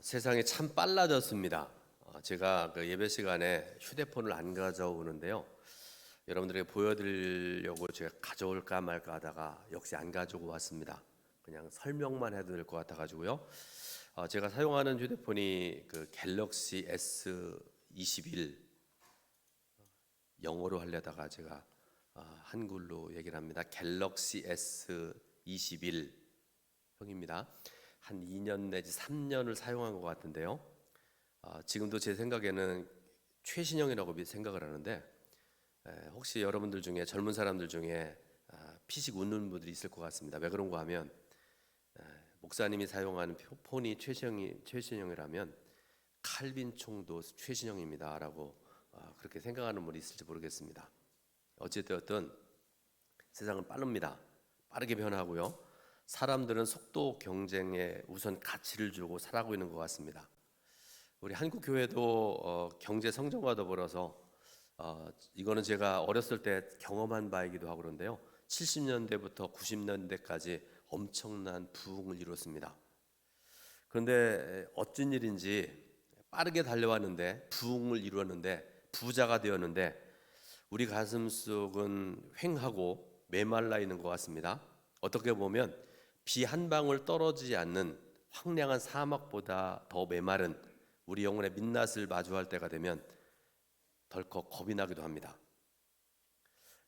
세상이 참 빨라졌습니다. 제가 그 예배 시간에 휴대폰을 안 가져오는데요. 여러분들에게 보여드리려고 제가 가져올까 말까 하다가 역시 안 가지고 왔습니다. 그냥 설명만 해도 될 것 같아가지고요. 제가 사용하는 휴대폰이 그 갤럭시 S21, 영어로 하려다가 제가 한글로 얘기를 합니다. 갤럭시 S21 형입니다. 한 2년 내지 3년을 사용한 것 같은데요. 지금도 제 생각에는 최신형이라고 생각을 하는데, 혹시 여러분들 중에 젊은 사람들 중에 피식 웃는 분들이 있을 것 같습니다. 왜 그런가 하면 목사님이 사용하는 폰이 최신형이라면 칼빈 총도 최신형입니다라고 그렇게 생각하는 분이 있을지 모르겠습니다. 어쨌든 세상은 빠릅니다. 빠르게 변하고요. 사람들은 속도 경쟁에 우선 가치를 주고 살아가고 있는 것 같습니다. 우리 한국 교회도 경제 성장과 더불어서 이거는 제가 어렸을 때 경험한 바이기도 하고 그런데요. 70년대부터 90년대까지 엄청난 부흥을 이뤘습니다. 그런데 어쩐 일인지 빠르게 달려왔는데 부흥을 이루었는데 부자가 되었는데 우리 가슴 속은 휑하고 메말라 있는 것 같습니다. 어떻게 보면 비 한 방울 떨어지지 않는 황량한 사막보다 더 메마른 우리 영혼의 민낯을 마주할 때가 되면 덜컥 겁이 나기도 합니다.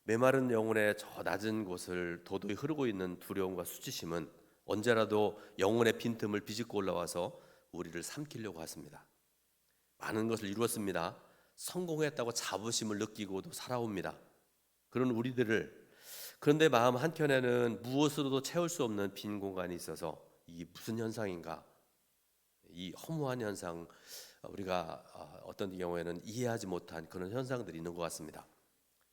메마른 영혼의 저 낮은 곳을 도도히 흐르고 있는 두려움과 수치심은 언제라도 영혼의 빈틈을 비집고 올라와서 우리를 삼키려고 하십니다. 많은 것을 이루었습니다. 성공했다고 자부심을 느끼고도 살아옵니다. 그런 우리들을, 그런데 마음 한켠에는 무엇으로도 채울 수 없는 빈 공간이 있어서 이게 무슨 현상인가? 이 허무한 현상, 우리가 어떤 경우에는 이해하지 못한 그런 현상들이 있는 것 같습니다.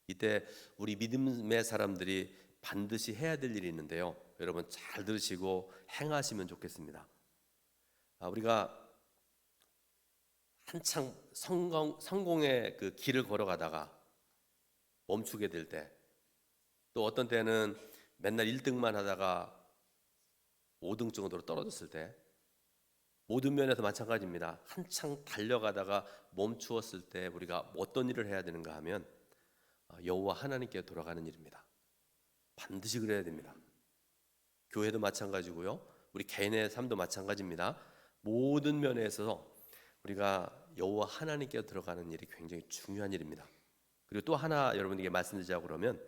이때 우리 믿음의 사람들이 반드시 해야 될 일이 있는데요. 여러분 잘 들으시고 행하시면 좋겠습니다. 우리가 한창 성공의 그 길을 걸어가다가 멈추게 될 때, 또 어떤 때는 맨날 1등만 하다가 5등 정도로 떨어졌을 때, 모든 면에서 마찬가지입니다. 한창 달려가다가 멈추었을 때 우리가 어떤 일을 해야 되는가 하면 여호와 하나님께 돌아가는 일입니다. 반드시 그래야 됩니다. 교회도 마찬가지고요. 우리 개인의 삶도 마찬가지입니다. 모든 면에서 우리가 여호와 하나님께 들어가는 일이 굉장히 중요한 일입니다. 그리고 또 하나 여러분에게 말씀드리자고 그러면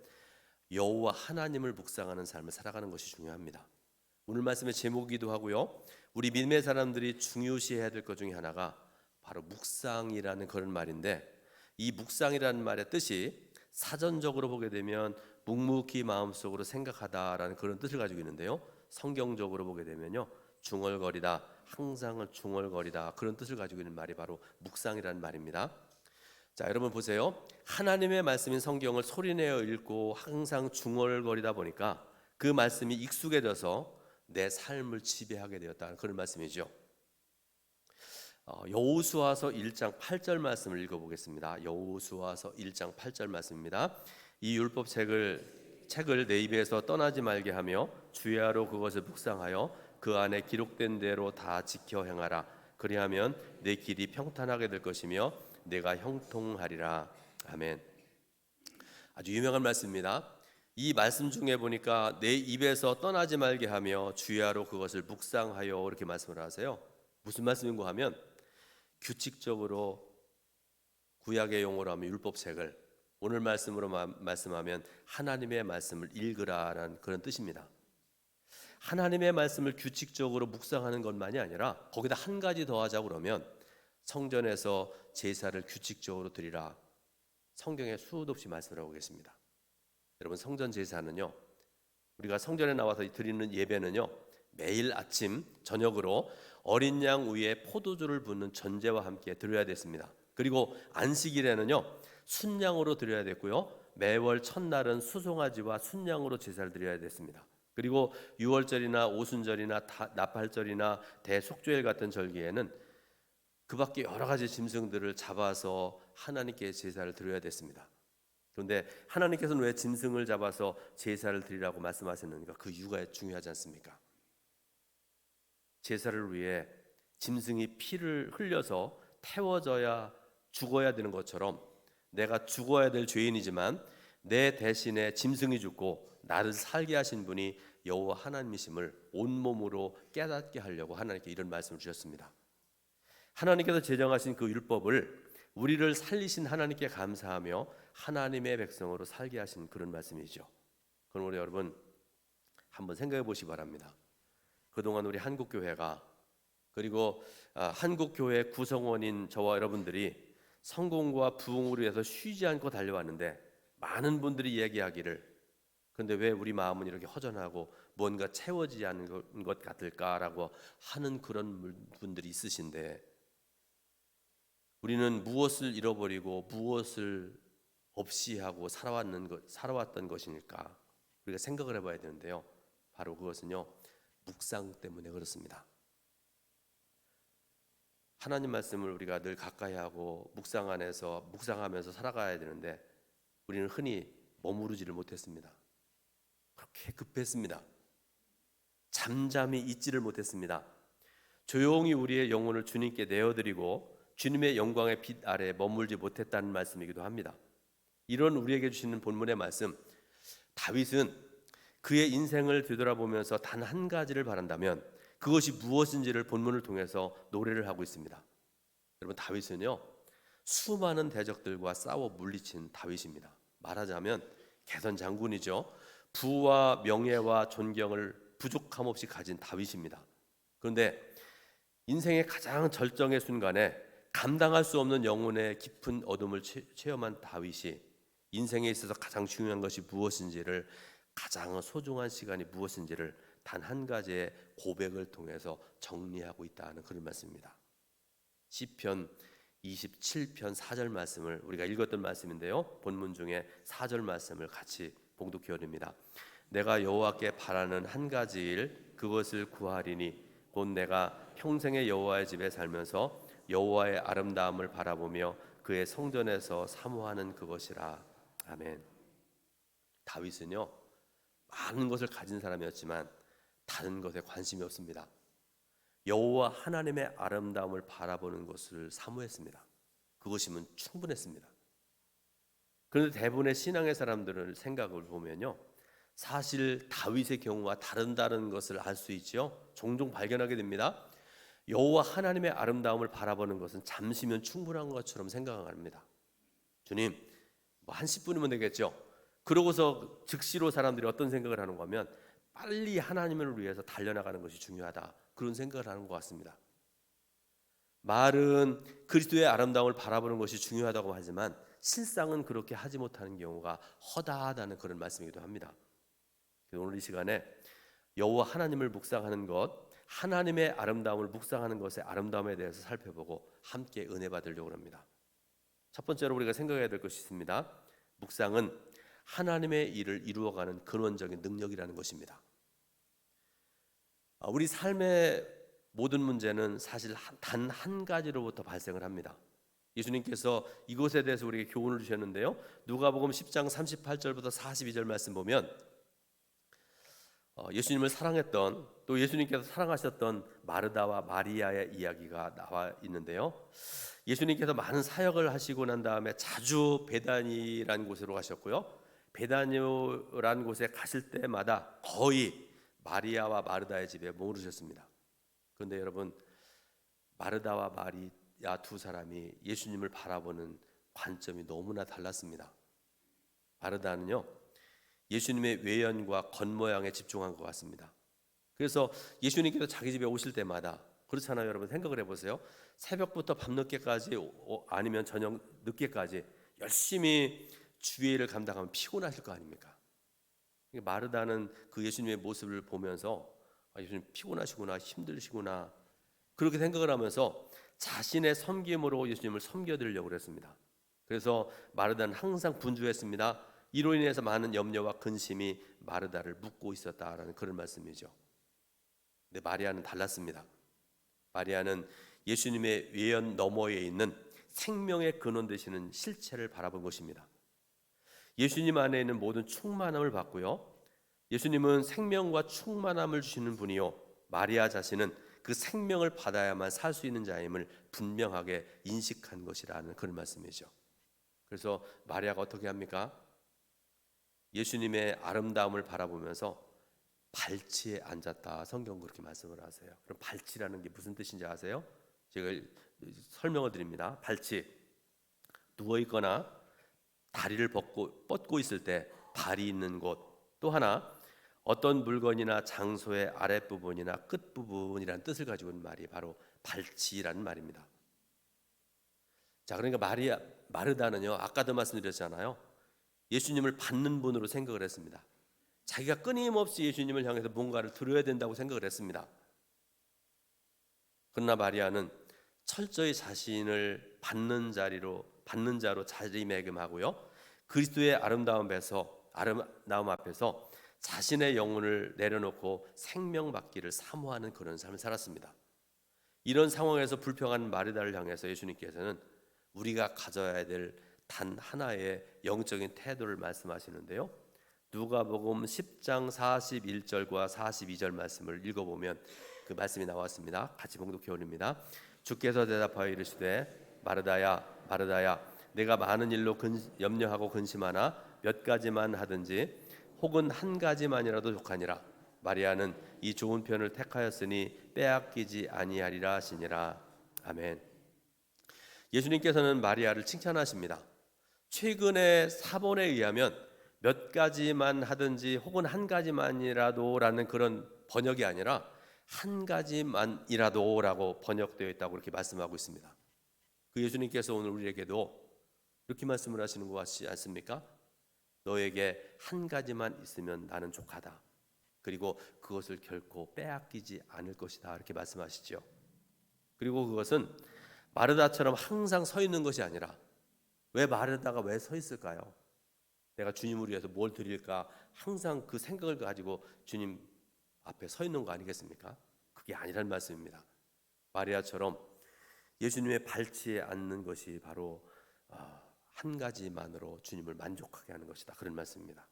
여호와 하나님을 묵상하는 삶을 살아가는 것이 중요합니다. 오늘 말씀의 제목이기도 하고요. 우리 믿음의 사람들이 중요시해야 될 것 중에 하나가 바로 묵상이라는 그런 말인데, 이 묵상이라는 말의 뜻이 사전적으로 보게 되면 묵묵히 마음속으로 생각하다라는 그런 뜻을 가지고 있는데요. 성경적으로 보게 되면요, 중얼거리다, 항상은 중얼거리다, 그런 뜻을 가지고 있는 말이 바로 묵상이라는 말입니다. 자, 여러분 보세요. 하나님의 말씀인 성경을 소리내어 읽고 항상 중얼거리다 보니까 그 말씀이 익숙해져서 내 삶을 지배하게 되었다는 그런 말씀이죠. 여호수아서 1장 8절 말씀을 읽어보겠습니다. 여호수아서 1장 8절 말씀입니다. 이 율법 책을 내 입에서 떠나지 말게 하며 주야로 그것을 묵상하여 그 안에 기록된 대로 다 지켜 행하라. 그리하면 내 길이 평탄하게 될 것이며 내가 형통하리라. 아멘. 아주 유명한 말씀입니다. 이 말씀 중에 보니까 내 입에서 떠나지 말게 하며 주야로 그것을 묵상하여 이렇게 말씀을 하세요. 무슨 말씀인가 하면 규칙적으로, 구약의 용어로 하면 율법책을, 오늘 말씀으로 말씀하면 하나님의 말씀을 읽으라라는 그런 뜻입니다. 하나님의 말씀을 규칙적으로 묵상하는 것만이 아니라 거기다 한 가지 더하자고 그러면 성전에서 제사를 규칙적으로 드리라. 성경에 수도 없이 말씀을 하고 계십니다. 여러분, 성전 제사는요, 우리가 성전에 나와서 드리는 예배는요, 매일 아침 저녁으로 어린 양 위에 포도주를 붓는 전제와 함께 드려야 됐습니다. 그리고 안식일에는요, 순양으로 드려야 됐고요, 매월 첫날은 수송아지와 순양으로 제사를 드려야 됐습니다. 그리고 유월절이나 오순절이나 나팔절이나 대속죄일 같은 절기에는 그 밖에 여러 가지 짐승들을 잡아서 하나님께 제사를 드려야 됐습니다. 그런데 하나님께서는 왜 짐승을 잡아서 제사를 드리라고 말씀하셨는가? 그 이유가 중요하지 않습니까? 제사를 위해 짐승이 피를 흘려서 태워져야 죽어야 되는 것처럼 내가 죽어야 될 죄인이지만 내 대신에 짐승이 죽고 나를 살게 하신 분이 여호와 하나님이심을 온몸으로 깨닫게 하려고 하나님께 이런 말씀을 주셨습니다. 하나님께서 제정하신 그 율법을 우리를 살리신 하나님께 감사하며 하나님의 백성으로 살게 하신 그런 말씀이죠. 그럼 우리 여러분 한번 생각해 보시기 바랍니다. 그동안 우리 한국교회가 그리고 한국교회 구성원인 저와 여러분들이 성공과 부흥을 위해서 쉬지 않고 달려왔는데 많은 분들이 얘기하기를 그런데 왜 우리 마음은 이렇게 허전하고 뭔가 채워지지 않는 것 같을까라고 하는 그런 분들이 있으신데 우리는 무엇을 잃어버리고 무엇을 없이 하고 살아왔던 것이니까 우리가 생각을 해봐야 되는데요. 바로 그것은요, 묵상 때문에 그렇습니다. 하나님 말씀을 우리가 늘 가까이 하고 묵상하면서 살아가야 되는데 우리는 흔히 머무르지를 못했습니다. 그렇게 급했습니다. 잠잠히 있지를 못했습니다. 조용히 우리의 영혼을 주님께 내어드리고 주님의 영광의 빛 아래 머물지 못했다는 말씀이기도 합니다. 이런 우리에게 주시는 본문의 말씀, 다윗은 그의 인생을 뒤돌아보면서 단 한 가지를 바란다면 그것이 무엇인지를 본문을 통해서 노래를 하고 있습니다. 여러분, 다윗은요 수많은 대적들과 싸워 물리친 다윗입니다. 말하자면 개선 장군이죠. 부와 명예와 존경을 부족함 없이 가진 다윗입니다. 그런데 인생의 가장 절정의 순간에 감당할 수 없는 영혼의 깊은 어둠을 체험한 다윗이 인생에 있어서 가장 중요한 것이 무엇인지를, 가장 소중한 시간이 무엇인지를 단 한 가지의 고백을 통해서 정리하고 있다는 그런 말씀입니다. 시편 27편 4절 말씀을 우리가 읽었던 말씀인데요, 본문 중에 4절 말씀을 같이 봉독해 드립니다. 내가 여호와께 바라는 한 가지 일 그것을 구하리니 곧 내가 평생의 여호와의 집에 살면서 여호와의 아름다움을 바라보며 그의 성전에서 사모하는 그것이라. 아멘. 다윗은요 많은 것을 가진 사람이었지만 다른 것에 관심이 없습니다. 여호와 하나님의 아름다움을 바라보는 것을 사모했습니다. 그것이면 충분했습니다. 그런데 대부분의 신앙의 사람들의 생각을 보면요, 사실 다윗의 경우와 다른 것을 알 수 있죠. 종종 발견하게 됩니다. 여호와 하나님의 아름다움을 바라보는 것은 잠시면 충분한 것처럼 생각합니다. 주님, 한 10분이면 되겠죠. 그러고서 즉시로 사람들이 어떤 생각을 하는가 하면 빨리 하나님을 위해서 달려나가는 것이 중요하다, 그런 생각을 하는 것 같습니다. 말은 그리스도의 아름다움을 바라보는 것이 중요하다고 하지만 실상은 그렇게 하지 못하는 경우가 허다하다는 그런 말씀이기도 합니다. 오늘 이 시간에 여호와 하나님을 묵상하는 것, 하나님의 아름다움을 묵상하는 것의 아름다움에 대해서 살펴보고 함께 은혜 받으려고 합니다. 첫 번째로 우리가 생각해야 될 것이 있습니다. 묵상은 하나님의 일을 이루어가는 근원적인 능력이라는 것입니다. 우리 삶의 모든 문제는 사실 단 한 가지로부터 발생을 합니다. 예수님께서 이것에 대해서 우리에게 교훈을 주셨는데요, 누가복음 10장 38절부터 42절 말씀 보면 예수님을 사랑했던, 또 예수님께서 사랑하셨던 마르다와 마리아의 이야기가 나와 있는데요, 예수님께서 많은 사역을 하시고 난 다음에 자주 베다니라는 곳으로 가셨고요, 베다니라는 곳에 가실 때마다 거의 마리아와 마르다의 집에 머무르셨습니다. 그런데 여러분, 마르다와 마리아 두 사람이 예수님을 바라보는 관점이 너무나 달랐습니다. 마르다는요 예수님의 외연과 겉모양에 집중한 것 같습니다. 그래서 예수님께서 자기 집에 오실 때마다, 그렇잖아요 여러분, 생각을 해보세요. 새벽부터 밤늦게까지 아니면 저녁 늦게까지 열심히 주의 일을 감당하면 피곤하실 거 아닙니까? 마르다는 그 예수님의 모습을 보면서 예수님 피곤하시구나, 힘드시구나, 그렇게 생각을 하면서 자신의 섬김으로 예수님을 섬겨드리려고 그랬습니다. 그래서 마르다는 항상 분주했습니다. 이로 인해서 많은 염려와 근심이 마르다를 묶고 있었다라는 그런 말씀이죠. 근데 마리아는 달랐습니다. 마리아는 예수님의 외연 너머에 있는 생명의 근원 되시는 실체를 바라본 것입니다. 예수님 안에 있는 모든 충만함을 받고요, 예수님은 생명과 충만함을 주시는 분이요, 마리아 자신은 그 생명을 받아야만 살 수 있는 자임을 분명하게 인식한 것이라는 그런 말씀이죠. 그래서 마리아가 어떻게 합니까? 예수님의 아름다움을 바라보면서 발치에 앉았다. 성경 그렇게 말씀을 하세요. 그럼 발치라는 게 무슨 뜻인지 아세요? 제가 설명을 드립니다. 발치, 누워 있거나 다리를 뻗고 있을 때 발이 있는 곳. 또 하나, 어떤 물건이나 장소의 아랫부분이나 끝부분이라는 뜻을 가지고 있는 말이 바로 발치라는 말입니다. 자, 그러니까 마르다는요, 아까도 말씀드렸잖아요, 예수님을 받는 분으로 생각을 했습니다. 자기가 끊임없이 예수님을 향해서 뭔가를 들어야 된다고 생각을 했습니다. 그러나 마리아는 철저히 자신을 받는 자로 자리매김하고요, 그리스도의 아름다움 앞에서 자신의 영혼을 내려놓고 생명받기를 사모하는 그런 삶을 살았습니다. 이런 상황에서 불평한 마르다를 향해서 예수님께서는 우리가 가져야 될 단 하나의 영적인 태도를 말씀하시는데요, 누가복음 10장 41절과 42절 말씀을 읽어보면 그 말씀이 나왔습니다. 같이 봉독해 올립니다. 주께서 대답하여 이르시되 마르다야 마르다야, 내가 많은 일로 염려하고 근심하나 몇 가지만 하든지 혹은 한 가지만이라도 족하니라. 마리아는 이 좋은 편을 택하였으니 빼앗기지 아니하리라 하시니라. 아멘. 예수님께서는 마리아를 칭찬하십니다. 최근의 사본에 의하면 몇 가지만 하든지 혹은 한 가지만이라도 라는 그런 번역이 아니라 한 가지만이라도 라고 번역되어 있다고 그렇게 말씀하고 있습니다. 그 예수님께서 오늘 우리에게도 이렇게 말씀을 하시는 것 같지 않습니까? 너에게 한 가지만 있으면 나는 족하다. 그리고 그것을 결코 빼앗기지 않을 것이다. 이렇게 말씀하시죠. 그리고 그것은 마르다처럼 항상 서 있는 것이 아니라, 왜 마르다가 왜 서 있을까요? 내가 주님을 위해서 뭘 드릴까 항상 그 생각을 가지고 주님 앞에 서 있는 거 아니겠습니까? 그게 아니란 말씀입니다. 마리아처럼 예수님의 발치에 앉는 것이 바로 한 가지만으로 주님을 만족하게 하는 것이다. 그런 말씀입니다.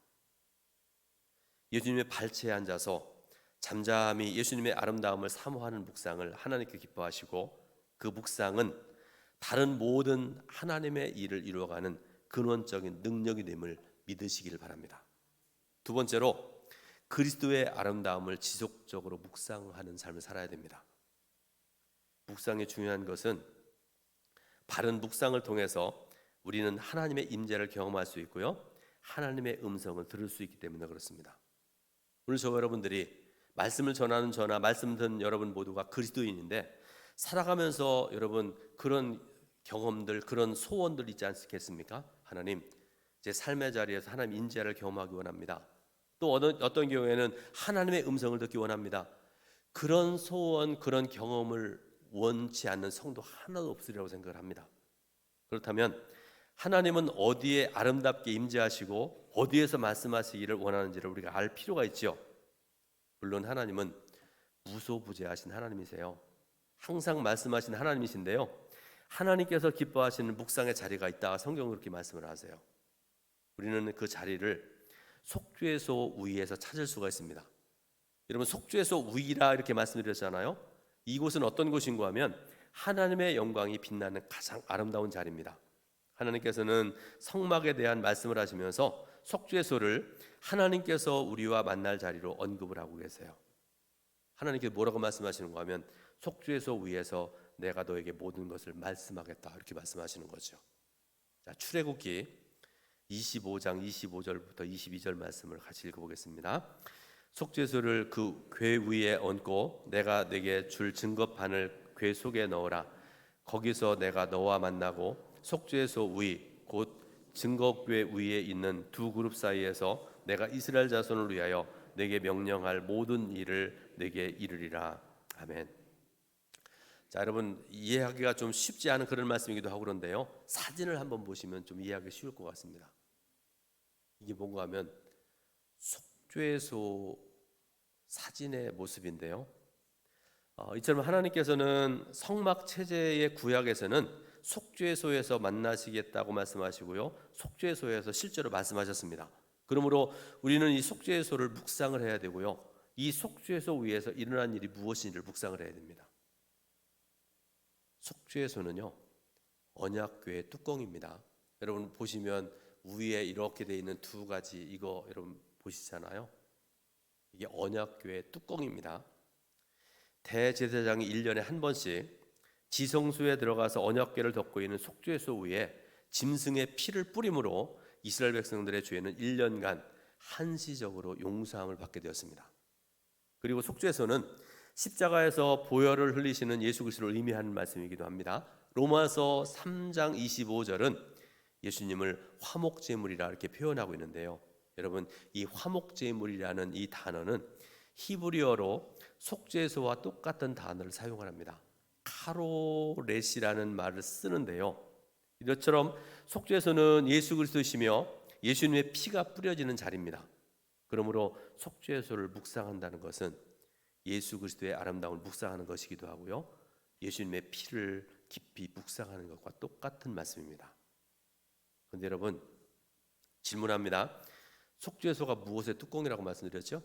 예수님의 발치에 앉아서 잠잠히 예수님의 아름다움을 사모하는 묵상을 하나님께 기뻐하시고, 그 묵상은 다른 모든 하나님의 일을 이루어가는 근원적인 능력이 됨을 믿으시기를 바랍니다. 두 번째로, 그리스도의 아름다움을 지속적으로 묵상하는 삶을 살아야 됩니다. 묵상의 중요한 것은 바른 묵상을 통해서 우리는 하나님의 임재를 경험할 수 있고요, 하나님의 음성을 들을 수 있기 때문에 그렇습니다. 오늘 저와 여러분들이 말씀을 전하는 저나 말씀 듣는 여러분 모두가 그리스도인인데, 살아가면서 여러분 그런 경험들, 그런 소원들 있지 않겠습니까? 하나님, 제 삶의 자리에서 하나님 임재를 경험하기 원합니다. 또 어떤 경우에는 하나님의 음성을 듣기 원합니다. 그런 소원, 그런 경험을 원치 않는 성도 하나도 없으리라고 생각을 합니다. 그렇다면 하나님은 어디에 아름답게 임재하시고 어디에서 말씀하시기를 원하는지를 우리가 알 필요가 있죠. 물론 하나님은 무소부재하신 하나님이세요. 항상 말씀하신 하나님이신데요, 하나님께서 기뻐하시는 묵상의 자리가 있다. 성경은 그렇게 말씀을 하세요. 우리는 그 자리를 속죄소 위에서 찾을 수가 있습니다. 여러분, 속죄소 위라 이렇게 말씀드렸잖아요. 이곳은 어떤 곳인가 하면 하나님의 영광이 빛나는 가장 아름다운 자리입니다. 하나님께서는 성막에 대한 말씀을 하시면서 속죄소를 하나님께서 우리와 만날 자리로 언급을 하고 계세요. 하나님께서 뭐라고 말씀하시는가 하면 속죄소 위에서 내가 너에게 모든 것을 말씀하겠다, 이렇게 말씀하시는 거죠. 자, 출애굽기 25장 25절부터 22절 말씀을 같이 읽어보겠습니다. 속죄소를 그 궤 위에 얹고 내가 내게 줄 증거판을 궤 속에 넣어라. 거기서 내가 너와 만나고 속죄소 위 곧 증거궤 위에 있는 두 그룹 사이에서 내가 이스라엘 자손을 위하여 내게 명령할 모든 일을 내게 이르리라. 아멘. 자, 여러분, 이해하기가 좀 쉽지 않은 그런 말씀이기도 하고 그런데요, 사진을 한번 보시면 좀 이해하기 쉬울 것 같습니다. 이게 뭔가 하면 속죄소 사진의 모습인데요, 이처럼 하나님께서는 성막 체제의 구약에서는 속죄소에서 만나시겠다고 말씀하시고요, 속죄소에서 실제로 말씀하셨습니다. 그러므로 우리는 이 속죄소를 묵상을 해야 되고요, 이 속죄소 위에서 일어난 일이 무엇인지를 묵상을 해야 됩니다. 속죄소는요, 언약궤의 뚜껑입니다. 여러분 보시면 위에 이렇게 돼 있는 두 가지, 이거 여러분 보시잖아요. 이게 언약궤의 뚜껑입니다. 대제사장이 1년에 한 번씩 지성소에 들어가서 언약궤를 덮고 있는 속죄소 위에 짐승의 피를 뿌림으로 이스라엘 백성들의 죄는 1년간 한시적으로 용서함을 받게 되었습니다. 그리고 속죄소는 십자가에서 보혈을 흘리시는 예수 그리스도를 의미하는 말씀이기도 합니다. 로마서 3장 25절은 예수님을 화목제물이라 이렇게 표현하고 있는데요. 여러분, 이 화목제물이라는 이 단어는 히브리어로 속죄소와 똑같은 단어를 사용합니다. 카로렛이라는 말을 쓰는데요. 이것처럼 속죄소는 예수 그리스도시며 예수님의 피가 뿌려지는 자리입니다. 그러므로 속죄소를 묵상한다는 것은 예수 그리스도의 아름다움을 묵상하는 것이기도 하고요, 예수님의 피를 깊이 묵상하는 것과 똑같은 말씀입니다. 그런데 여러분, 질문합니다. 속죄소가 무엇의 뚜껑이라고 말씀드렸죠?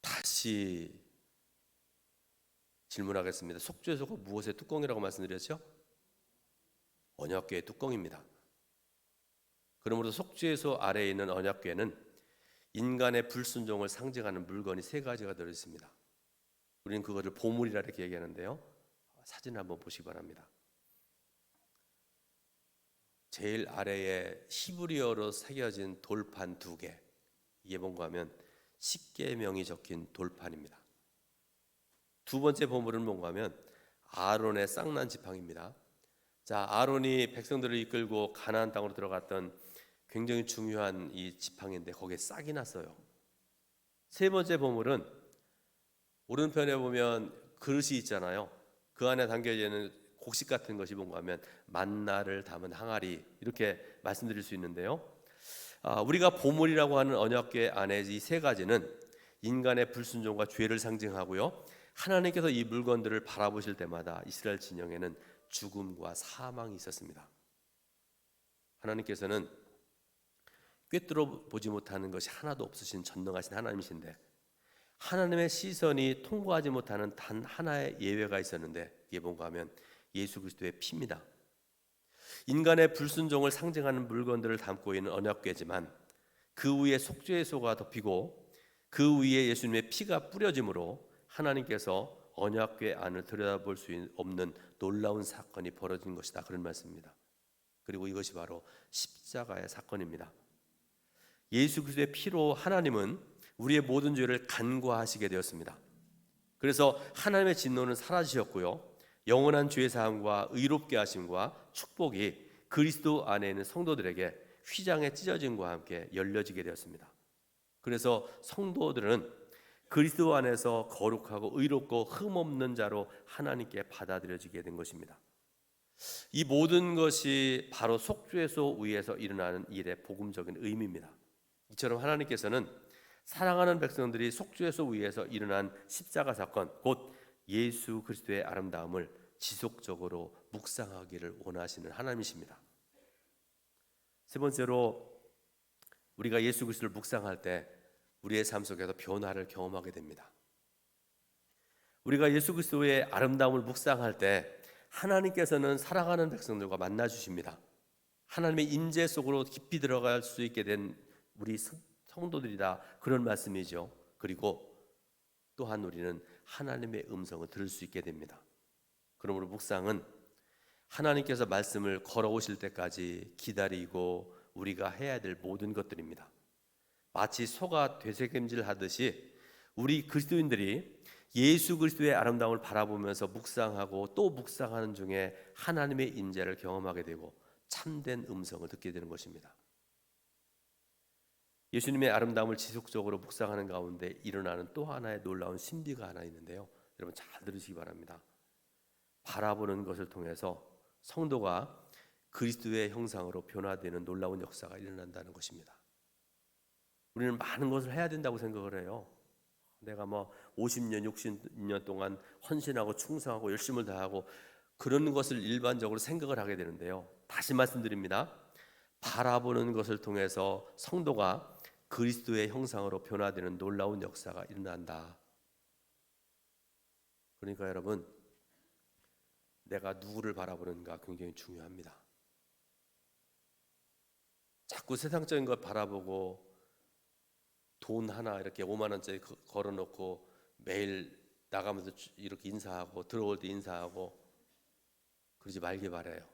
다시 질문하겠습니다. 속죄소가 무엇의 뚜껑이라고 말씀드렸죠? 언약궤의 뚜껑입니다. 그러므로 속죄소 아래에 있는 언약궤는 인간의 불순종을 상징하는 물건이 세 가지가 들어있습니다. 우리는 그것을 보물이라 이렇게 얘기하는데요. 사진 한번 보시기 바랍니다. 제일 아래에 히브리어로 새겨진 돌판 2개, 이게 뭔가 하면 십계명이 적힌 돌판입니다. 두 번째 보물은 뭔가 하면 아론의 쌍난 지팡이입니다. 자, 아론이 백성들을 이끌고 가나안 땅으로 들어갔던 굉장히 중요한 이 지팡이인데 거기에 싹이 났어요. 세 번째 보물은 오른편에 보면 그릇이 있잖아요. 그 안에 담겨져 있는 곡식 같은 것이 뭔가 하면 만나를 담은 항아리, 이렇게 말씀드릴 수 있는데요. 우리가 보물이라고 하는 언약궤 안에 이 세 가지는 인간의 불순종과 죄를 상징하고요, 하나님께서 이 물건들을 바라보실 때마다 이스라엘 진영에는 죽음과 사망이 있었습니다. 하나님께서는 꿰뚫어 보지 못하는 것이 하나도 없으신 전능하신 하나님이신데, 하나님의 시선이 통과하지 못하는 단 하나의 예외가 있었는데, 이게 뭔가 하면 예수 그리스도의 피입니다. 인간의 불순종을 상징하는 물건들을 담고 있는 언약궤지만 그 위에 속죄소가 덮이고 그 위에 예수님의 피가 뿌려짐으로 하나님께서 언약궤 안을 들여다볼 수 없는 놀라운 사건이 벌어진 것이다, 그런 말씀입니다. 그리고 이것이 바로 십자가의 사건입니다. 예수 그리스도의 피로 하나님은 우리의 모든 죄를 간과하시게 되었습니다. 그래서 하나님의 진노는 사라지셨고요, 영원한 죄 사함과 의롭게 하심과 축복이 그리스도 안에 있는 성도들에게 휘장에 찢어짐과 함께 열려지게 되었습니다. 그래서 성도들은 그리스도 안에서 거룩하고 의롭고 흠없는 자로 하나님께 받아들여지게 된 것입니다. 이 모든 것이 바로 속죄소 위에서 일어나는 일의 복음적인 의미입니다. 이처럼 하나님께서는 사랑하는 백성들이 속죄소 위에서 일어난 십자가 사건, 곧 예수 그리스도의 아름다움을 지속적으로 묵상하기를 원하시는 하나님이십니다. 세 번째로, 우리가 예수 그리스도를 묵상할 때 우리의 삶 속에서 변화를 경험하게 됩니다. 우리가 예수 그리스도의 아름다움을 묵상할 때 하나님께서는 사랑하는 백성들과 만나 주십니다. 하나님의 임재 속으로 깊이 들어갈 수 있게 된 우리 성도들이다, 그런 말씀이죠. 그리고 또한 우리는 하나님의 음성을 들을 수 있게 됩니다. 그러므로 묵상은 하나님께서 말씀을 걸어오실 때까지 기다리고 우리가 해야 될 모든 것들입니다. 마치 소가 되새김질 하듯이 우리 그리스도인들이 예수 그리스도의 아름다움을 바라보면서 묵상하고 또 묵상하는 중에 하나님의 인재를 경험하게 되고 참된 음성을 듣게 되는 것입니다. 예수님의 아름다움을 지속적으로 묵상하는 가운데 일어나는 또 하나의 놀라운 신비가 하나 있는데요. 여러분 잘 들으시기 바랍니다. 바라보는 것을 통해서 성도가 그리스도의 형상으로 변화되는 놀라운 역사가 일어난다는 것입니다. 우리는 많은 것을 해야 된다고 생각을 해요. 내가 50년, 60년 동안 헌신하고 충성하고 열심을 다하고 그런 것을 일반적으로 생각을 하게 되는데요. 다시 말씀드립니다. 바라보는 것을 통해서 성도가 그리스도의 형상으로 변화되는 놀라운 역사가 일어난다. 그러니까 여러분, 내가 누구를 바라보는가 굉장히 중요합니다. 자꾸 세상적인 것 바라보고 돈 하나 이렇게 5만 원짜리 걸어놓고 매일 나가면서 이렇게 인사하고 들어올 때 인사하고 그러지 말기 바라요.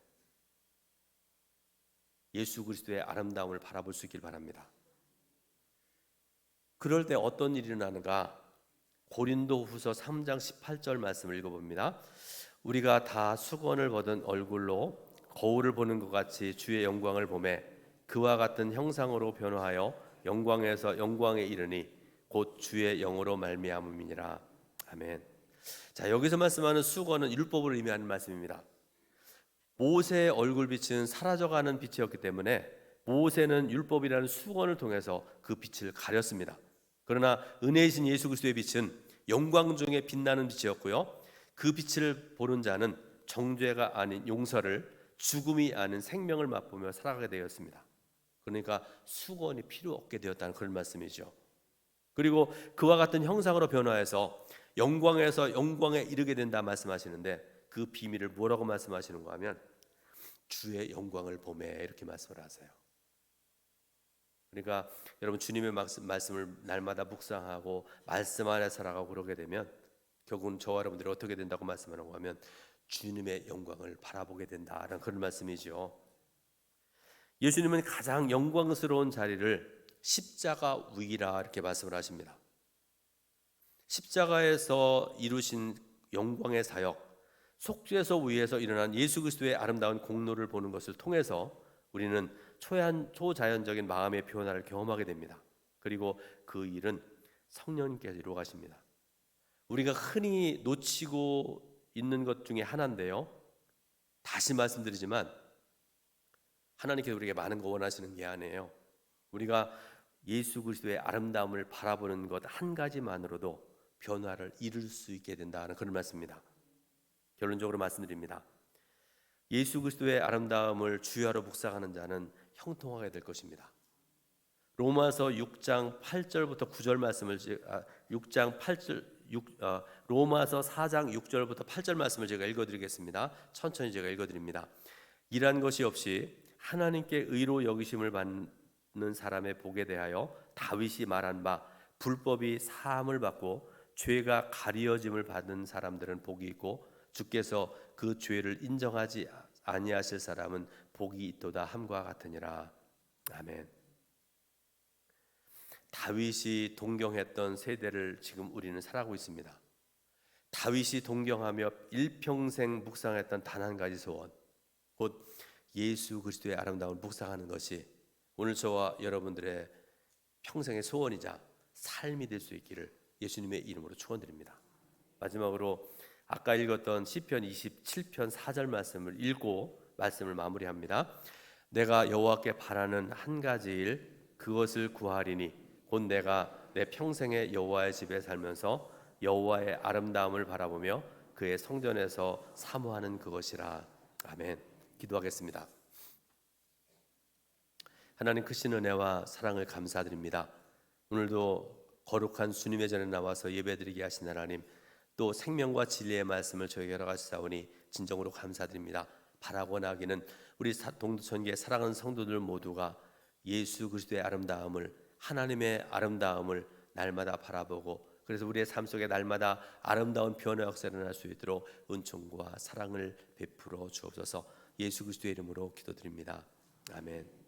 예수 그리스도의 아름다움을 바라볼 수 있길 바랍니다. 그럴 때 어떤 일이 일어나는가? 고린도후서 3장 18절 말씀을 읽어봅니다. 우리가 다 수건을 벗은 얼굴로 거울을 보는 것 같이 주의 영광을 보매 그와 같은 형상으로 변화하여 영광에서 영광에 이르니 곧 주의 영으로 말미암음이니라. 아멘. 자, 여기서 말씀하는 수건은 율법을 의미하는 말씀입니다. 모세의 얼굴빛은 사라져가는 빛이었기 때문에 모세는 율법이라는 수건을 통해서 그 빛을 가렸습니다. 그러나 은혜이신 예수 그리스도의 빛은 영광 중에 빛나는 빛이었고요, 그 빛을 보는 자는 정죄가 아닌 용서를, 죽음이 아닌 생명을 맛보며 살아가게 되었습니다. 그러니까 수건이 필요 없게 되었다는 그런 말씀이죠. 그리고 그와 같은 형상으로 변화해서 영광에서 영광에 이르게 된다 말씀하시는데, 그 비밀을 뭐라고 말씀하시는가 하면 주의 영광을 보매 이렇게 말씀을 하세요. 그러니까 여러분, 주님의 말씀을 날마다 묵상하고 말씀 안에 살아가고 그러게 되면 결국은 저와 여러분들이 어떻게 된다고 말씀하는가 하면 주님의 영광을 바라보게 된다는 그런 말씀이죠. 예수님은 가장 영광스러운 자리를 십자가 위라 이렇게 말씀을 하십니다. 십자가에서 이루신 영광의 사역, 속죄소 위에서 일어난 예수 그리스도의 아름다운 공로를 보는 것을 통해서 우리는 초자연적인 마음의 변화를 경험하게 됩니다. 그리고 그 일은 성령님께서 이루어가십니다. 우리가 흔히 놓치고 있는 것 중에 하나인데요, 다시 말씀드리지만 하나님께서 우리에게 많은 거 원하시는 게 아니에요. 우리가 예수 그리스도의 아름다움을 바라보는 것 한 가지만으로도 변화를 이룰 수 있게 된다는 그런 말씀입니다. 결론적으로 말씀드립니다. 예수 그리스도의 아름다움을 주야로 묵상하는 자는 형통하게 될 것입니다. 로마서 6장 8절부터 9절 말씀을 로마서 4장 6절부터 8절 말씀을 제가 읽어드리겠습니다. 천천히 제가 읽어드립니다. 이란 것이 없이 하나님께 의로 여기심을 받는 사람의 복에 대하여 다윗이 말한 바 불법이 사함을 받고 죄가 가리어짐을 받은 사람들은 복이 있고 주께서 그 죄를 인정하지 아니하실 사람은 복이 있도다 함과 같으니라. 아멘. 다윗이 동경했던 세대를 지금 우리는 살아가고 있습니다. 다윗이 동경하며 일평생 묵상했던 단 한 가지 소원, 곧 예수 그리스도의 아름다움을 묵상하는 것이 오늘 저와 여러분들의 평생의 소원이자 삶이 될 수 있기를 예수님의 이름으로 축원드립니다. 마지막으로 아까 읽었던 시편 27편 4절 말씀을 읽고 말씀을 마무리합니다. 내가 여호와께 바라는 한 가지 일, 그것을 구하리니 곧 내가 내 평생에 여호와의 집에 살면서 여호와의 아름다움을 바라보며 그의 성전에서 사모하는 그것이라. 아멘. 기도하겠습니다. 하나님, 크신 은혜와 사랑을 감사드립니다. 오늘도 거룩한 주님의 전에 나와서 예배드리게 하신 하나님, 또 생명과 진리의 말씀을 저에게 허락하시사오니 진정으로 감사드립니다. 바라고 나기는 우리 동두천교의 사랑하는 성도들 모두가 예수 그리스도의 아름다움을, 하나님의 아름다움을 날마다 바라보고, 그래서 우리의 삶 속에 날마다 아름다운 변화 역사가 일어날 수 있도록 은총과 사랑을 베풀어 주옵소서. 예수 그리스도의 이름으로 기도드립니다. 아멘.